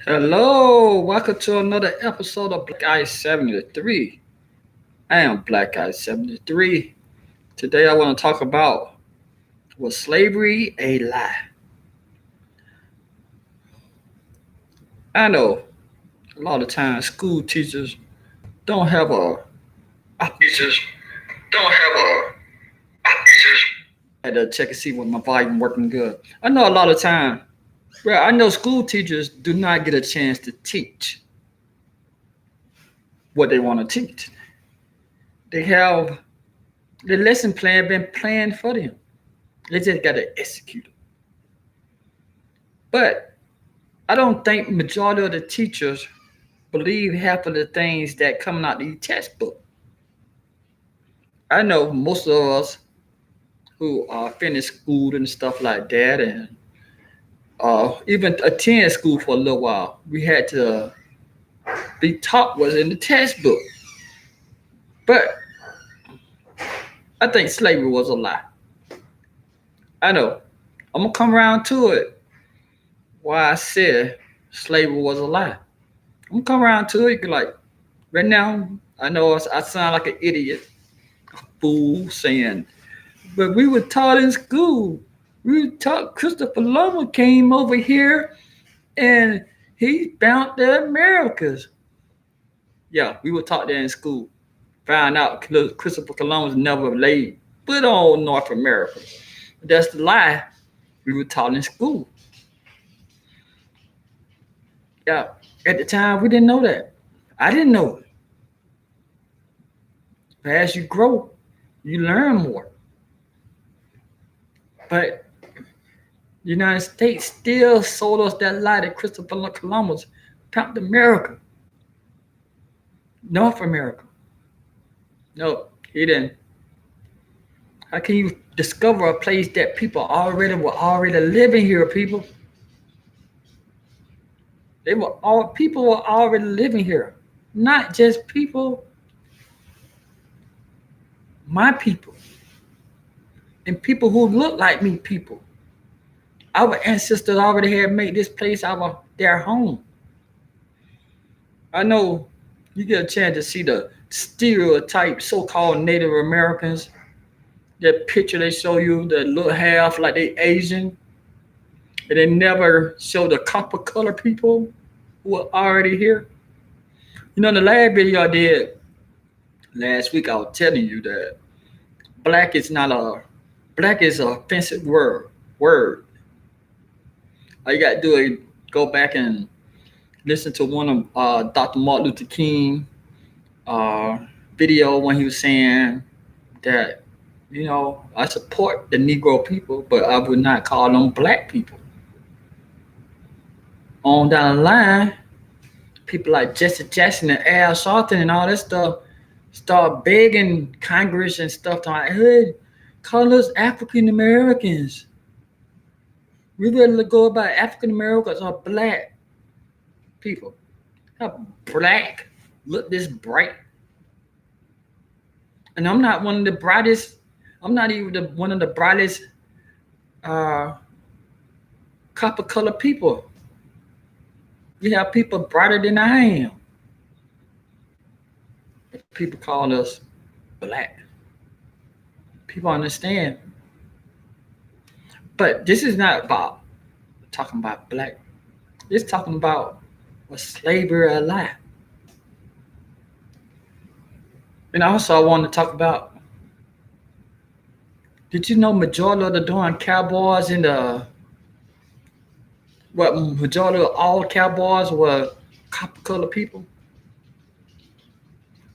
Hello, welcome to another episode of Black Eye 73. I am Black Eye 73. Today I want to talk about, was slavery a lie? I know a lot of times school teachers don't have teachers don't have teachers. I had to check and see when my volume working good. I know a lot of time. Well, I know school teachers do not get a chance to teach what they want to teach. They have the lesson plan been planned for them. They just got to execute it. But I don't think majority of the teachers believe half of the things that coming out the textbook. I know most of us who finished school and stuff like that, and even attend school for a little while, we had to be taught what's in the textbook. But I think slavery was a lie. I know. I'm gonna come around to it. Why I said slavery was a lie. I'm gonna come around to it. Like right now, I know I sound like an idiot, a fool saying, but we were taught in school. We were taught Christopher Columbus came over here and he found the Americas. Yeah, we were taught that in school. Found out Christopher Columbus never laid foot on North America. That's the lie we were taught in school. Yeah, at the time we didn't know that. I didn't know it. But as you grow, you learn more. But the United States still sold us that lie that Christopher Columbus found America, North America. No, he didn't. How can you discover a place that people were already living here? People were already living here, not just people, my people, and people who look like me. People, our ancestors already had made this place their home. I know you get a chance to see the stereotype so-called Native Americans. That picture they show you that look half like they Asian, and they never show the copper color people who are already here. You know, the last video I did last week, I was telling you that black is not a black is an offensive word. All you gotta do is go back and listen to one of Dr. Martin Luther King uh, video when he was saying that, I support the Negro people, but I would not call them black people. On down the line, people like Jesse Jackson and Al Sharpton and all that stuff start begging Congress and stuff like, hey, call us African Americans. We better go about African Americans or black people. How black look this bright. And I'm not one of the brightest, I'm not even one of the brightest uh, copper colored people. We have people brighter than I am. But people call us black. People understand. But this is not about talking about black. It's talking about was slavery a lie. And also I want to talk about, did you know majority of the darn cowboys in the what majority of all cowboys were copper colored people?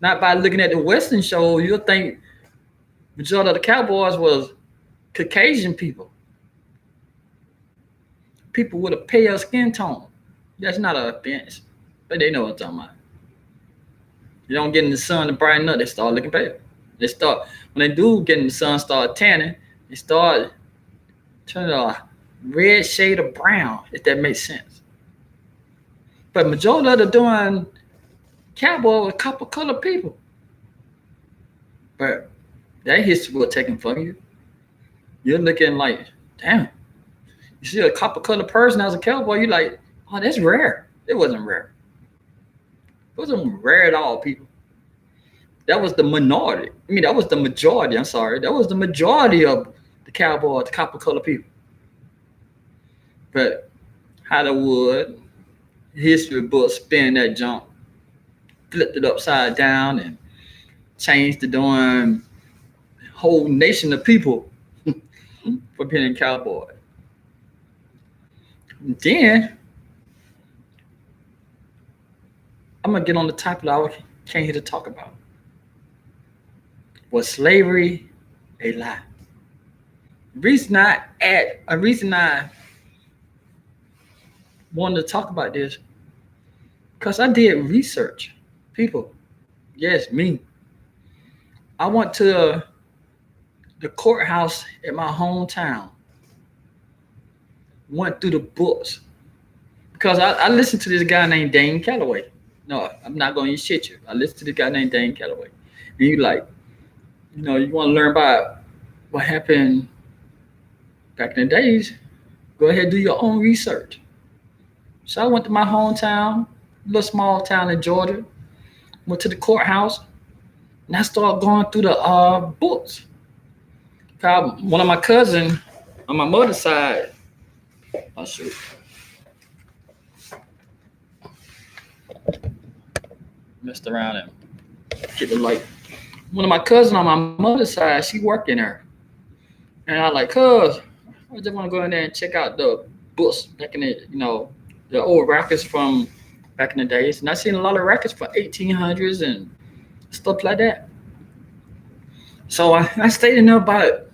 Not by looking at the Western show, you'll think majority of the cowboys was Caucasian people. People with a pale skin tone. That's not an offense, but they know what I'm talking about. You don't get in the sun to brighten up, they start looking pale. They start when they do get in the sun, start tanning. They start turning a red shade of brown, if that makes sense. But majority of the doing cowboy with copper colored people. But that history was taken from you. You're looking like, damn. You see a copper colored person as a cowboy, you're like, oh, that's rare. It wasn't rare. It wasn't rare at all, people. That was the minority. I mean, that was the majority. I'm sorry. That was the majority of the cowboy, the copper color people. But Hollywood, history books spin that junk, flipped it upside down, and changed the darn whole nation of people for being a cowboy. And then I'm gonna get on the topic that I came here to talk about. Was slavery a lie? A reason I wanted to talk about this because I did research. People, yes, me. I went to the courthouse in my hometown. Went through the books because I listened to this guy named Dane Calloway. No, I'm not going to shit you. I listened to this guy named Dane Calloway. And you like, you want to learn about what happened back in the days, go ahead and do your own research. So I went to my hometown, little small town in Georgia, went to the courthouse, and I started going through the books. One of my cousins on my mother's side, oh shoot, messed around and hit the light. One of my cousins on my mother's side, she worked in there. And I like, cuz, I just want to go in there and check out the books back in the old records from back in the days. And I seen a lot of records from 1800s and stuff like that. So I stayed in there about,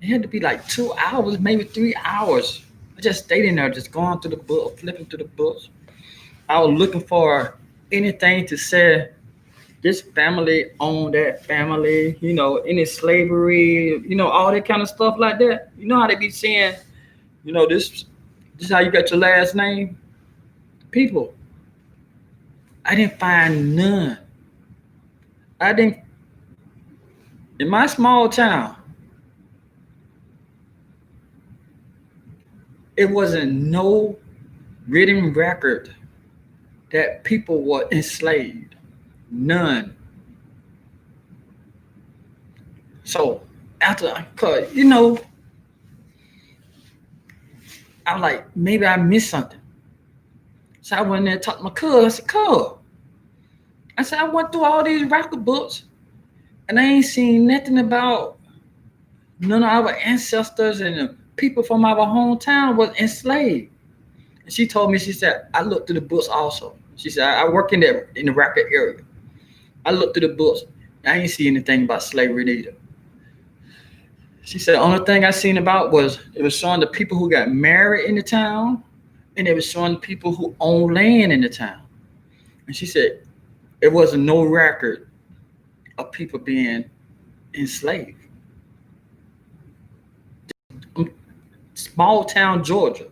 it had to be like 2 hours, maybe 3 hours. I just stayed in there, just going through the book, flipping through the books. I was looking for anything to say this family owned that family, any slavery, all that kind of stuff like that. You know how they be saying, this is how you got your last name? People, I didn't find none. In my small town, it wasn't no written record that people were enslaved. None. So after, I'm like, maybe I missed something. So I went there and talked to my cousin. I said, I went through all these record books and I ain't seen nothing about none of our ancestors and the people from our hometown was enslaved. And she told me, she said, I looked through the books also. She said, I work in the record area. I looked through the books. I ain't see anything about slavery either. She said the only thing I seen about was it was showing the people who got married in the town, and it was showing the people who own land in the town. And she said it wasn't no record of people being enslaved. Small town Georgia,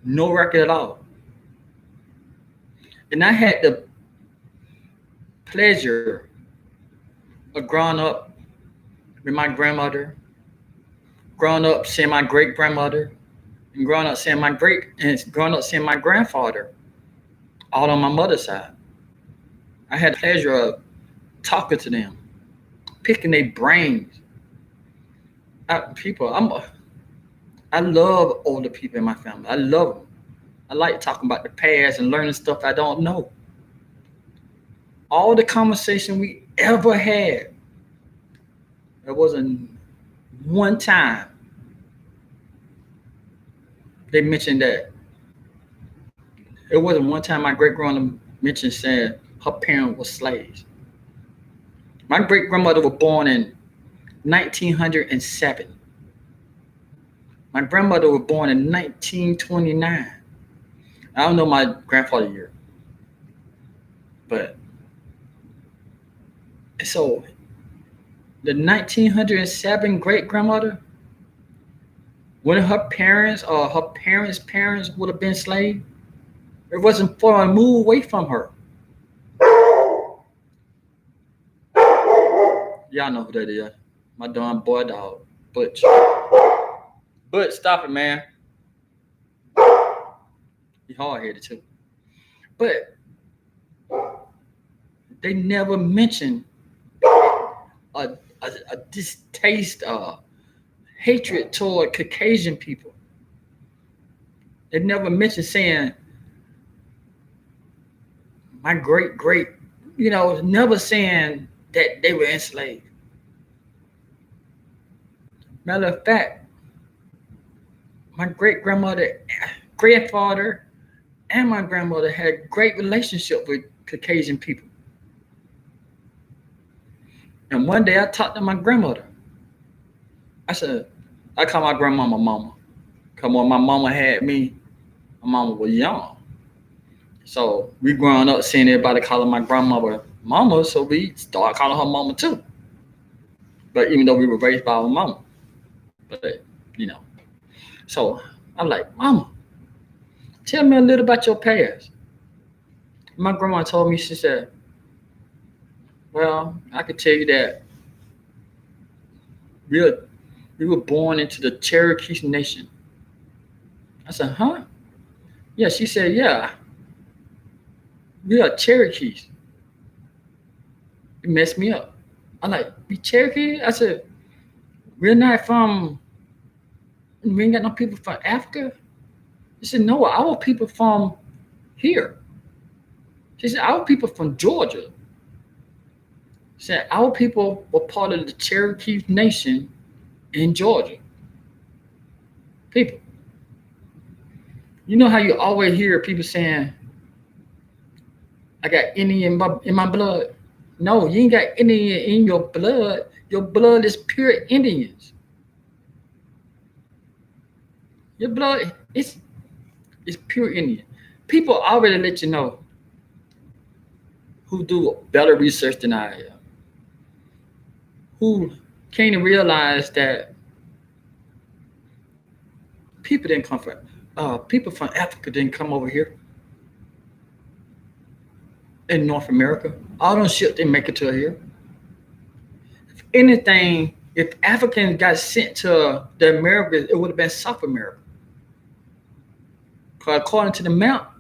no record at all. And I had the pleasure of growing up with my grandmother, growing up seeing my great grandmother, and growing up seeing my grandfather, all on my mother's side. I had the pleasure of talking to them, picking their brains. I love older people in my family. I love them. I like talking about the past and learning stuff I don't know. All the conversation we ever had, there wasn't one time they mentioned that. It wasn't one time my great grandmother mentioned saying her parents were slaves. My great grandmother was born in 1907. My grandmother was born in 1929. I don't know my grandfather year. But so the 1907 great grandmother, when her parents or her parents' parents would have been slaves, it wasn't far a move away from her. Y'all know who that is. My darn boy dog, Butch. Butch, stop it, man. He hard headed too. But they never mention a, a distaste, hatred toward Caucasian people. They never mention saying my great, never saying that they were enslaved. Matter of fact, my great grandfather, and my grandmother had great relationship with Caucasian people. And one day I talked to my grandmother. I said, I call my grandmama mama. Cause when my mama had me, my mama was young. So we growing up seeing everybody calling my grandmother mama, so we start calling her mama too. But even though we were raised by our mama. But you know. So I'm like, Mama, tell me a little about your past. My grandma told me, she said, well, I could tell you that we were, we were born into the Cherokee Nation. I said, huh? Yeah, she said, yeah, we are Cherokees. It messed me up. I'm like, we Cherokee? I said, we're not from, we ain't got no people from Africa. She said, no, our people from here. She said, our people from Georgia. She said, our people were part of the Cherokee Nation in Georgia. People. You know how you always hear people saying, I got Indian in my blood? No, you ain't got Indian in your blood. Your blood is pure Indians. Your blood is pure Indian. People already let you know who do better research than I am, who came to realize that people didn't come from people from Africa didn't come over here in North America. All them shit didn't make it to here. If anything, if Africans got sent to the Americas, it would have been South America. Because according to the map,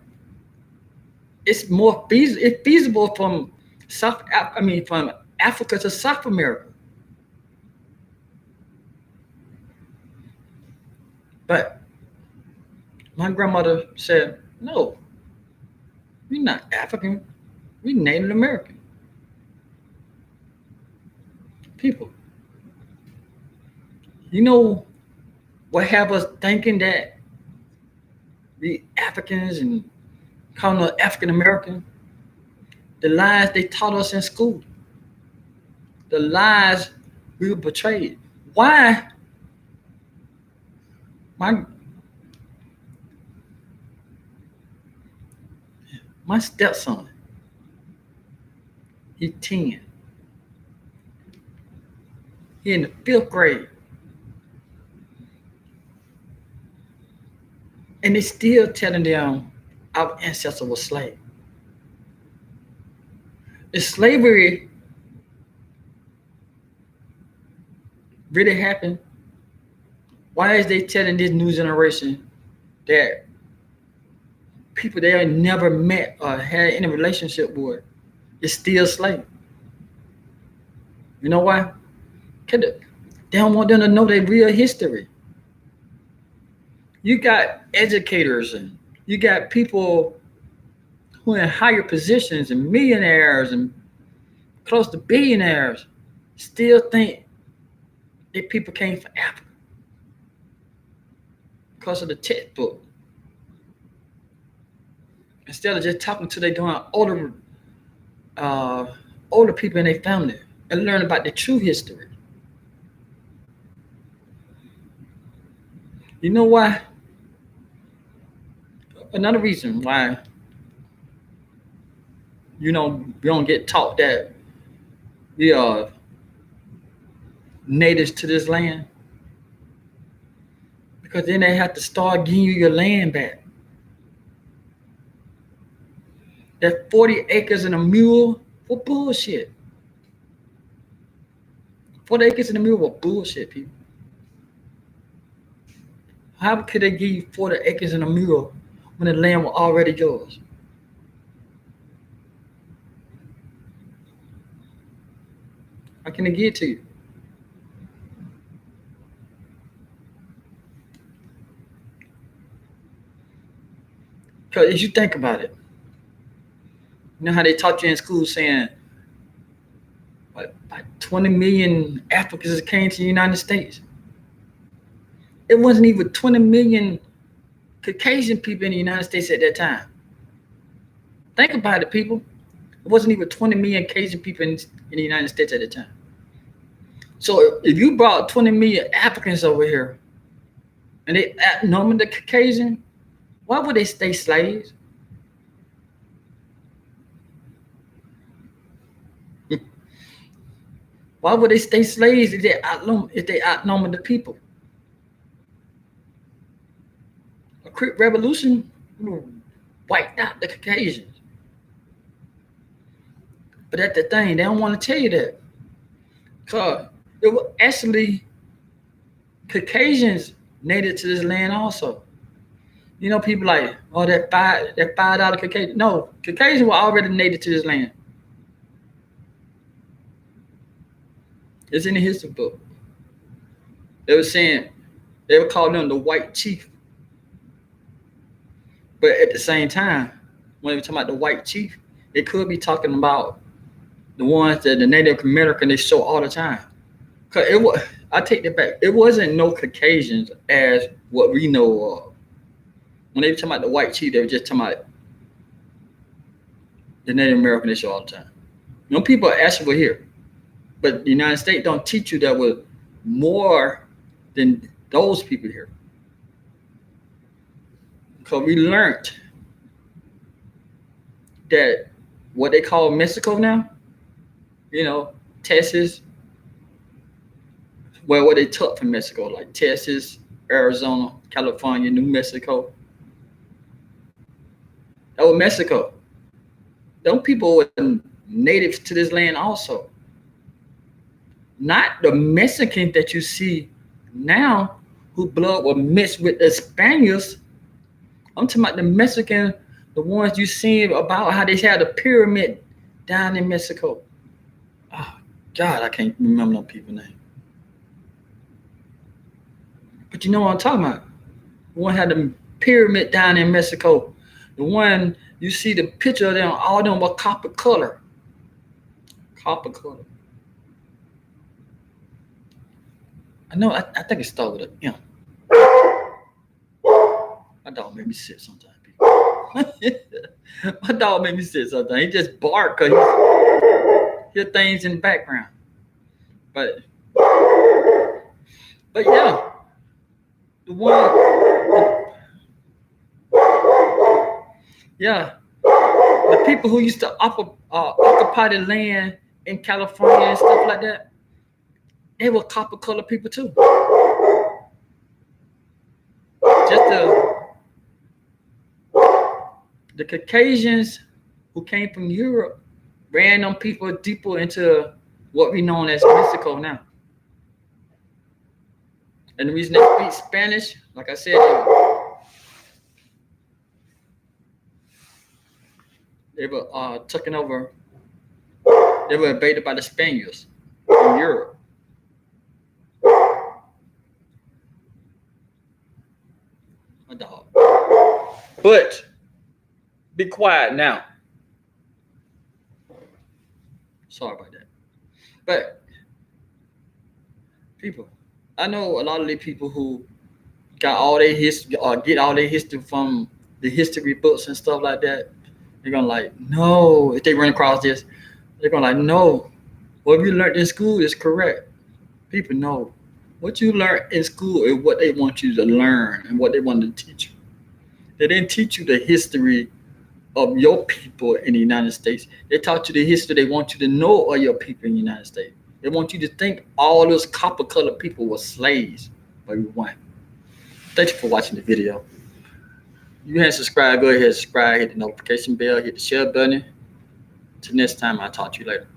it's more feasible. It's feasible from from Africa to South America. But my grandmother said, "No, we're not African. We're Native American people." You know what have us thinking that we Africans and calling us African American? The lies they taught us in school. The lies we were betrayed. Why my my stepson, he's 10. He in the 5th grade. And they still telling them our ancestors were slaves. If slavery really happened, why is they telling this new generation that people they had never met or had any relationship with is still slave? You know why? Because they don't want them to know their real history. You got educators and you got people who are in higher positions and millionaires and close to billionaires still think that people came from Africa because of the textbook. Instead of just talking to they doing uh, older people in their family and learn about the true history. You know why? Another reason why we don't get taught that we are natives to this land, because then they have to start giving you your land back. That 40 acres and a mule for bullshit. 40 acres and a mule for bullshit, people. How could they give you 40 acres and a mule when the land was already yours? How can it get to you? Because as you think about it, you know how they taught you in school saying, what, like 20 million Africans came to the United States. It wasn't even 20 million Caucasian people in the United States at that time. Think about it, people. It wasn't even 20 million Caucasian people in the United States at the time. So if you brought 20 million Africans over here and they outnumbered the Caucasian, why would they stay slaves? Why would they stay slaves if they outnumbered the people? A quick revolution wiped out the Caucasians. But that's the thing, they don't want to tell you that. Because it was actually Caucasians native to this land also. You know, people like, oh, that $5 Caucasian. No, Caucasians were already native to this land. It's in the history book. They were saying, they were calling them the white chief. But at the same time, when they were talking about the white chief, they could be talking about the ones that the Native American they show all the time. Cause it was, I take that back. It wasn't no Caucasians as what we know of. When they were talking about the white chief, they were just talking about the Native American they show all the time. You know, people actually were here, but the United States don't teach you that was more than those people here. Because we learned that what they call Mexico now, you know, Texas, well, what they took from Mexico, like Texas, Arizona, California, New Mexico. That was Mexico. Those people were natives to this land also. Not the Mexicans that you see now whose blood was mixed with the Spaniards. I'm talking about the Mexican, the ones you see about how they had a pyramid down in Mexico. Oh, God, I can't remember no people's name. But you know what I'm talking about. The one had the pyramid down in Mexico. The one you see the picture of them, all of them were copper color. Copper color. I know, I think it started with a, you know. My dog made me sit sometimes. My dog made me sit sometimes. He just bark because he hear things in the background. But yeah, the one, yeah, the people who used to occupy the land in California and stuff like that, they were copper colored people too. Just the Caucasians who came from Europe ran them people deeper into what we know as Mexico now. And the reason they speak Spanish, like I said, they were taken over. They were invaded by the Spaniards in Europe. My dog. But be quiet now. Sorry about that. But people, I know a lot of the people who got all their history or get all their history from the history books and stuff like that. They're gonna like, no, if they run across this, they're gonna like, no, what you learned in school is correct. People know what you learned in school is what they want you to learn and what they want to teach you. They didn't teach you the history of your people in the United States. They taught you the history they want you to know of your people in the United States. They want you to think all those copper colored people were slaves, but we weren't. Thank you for watching the video. You haven't subscribed, go ahead and subscribe, hit the notification bell, hit the share button. Till next time, I'll talk to you later.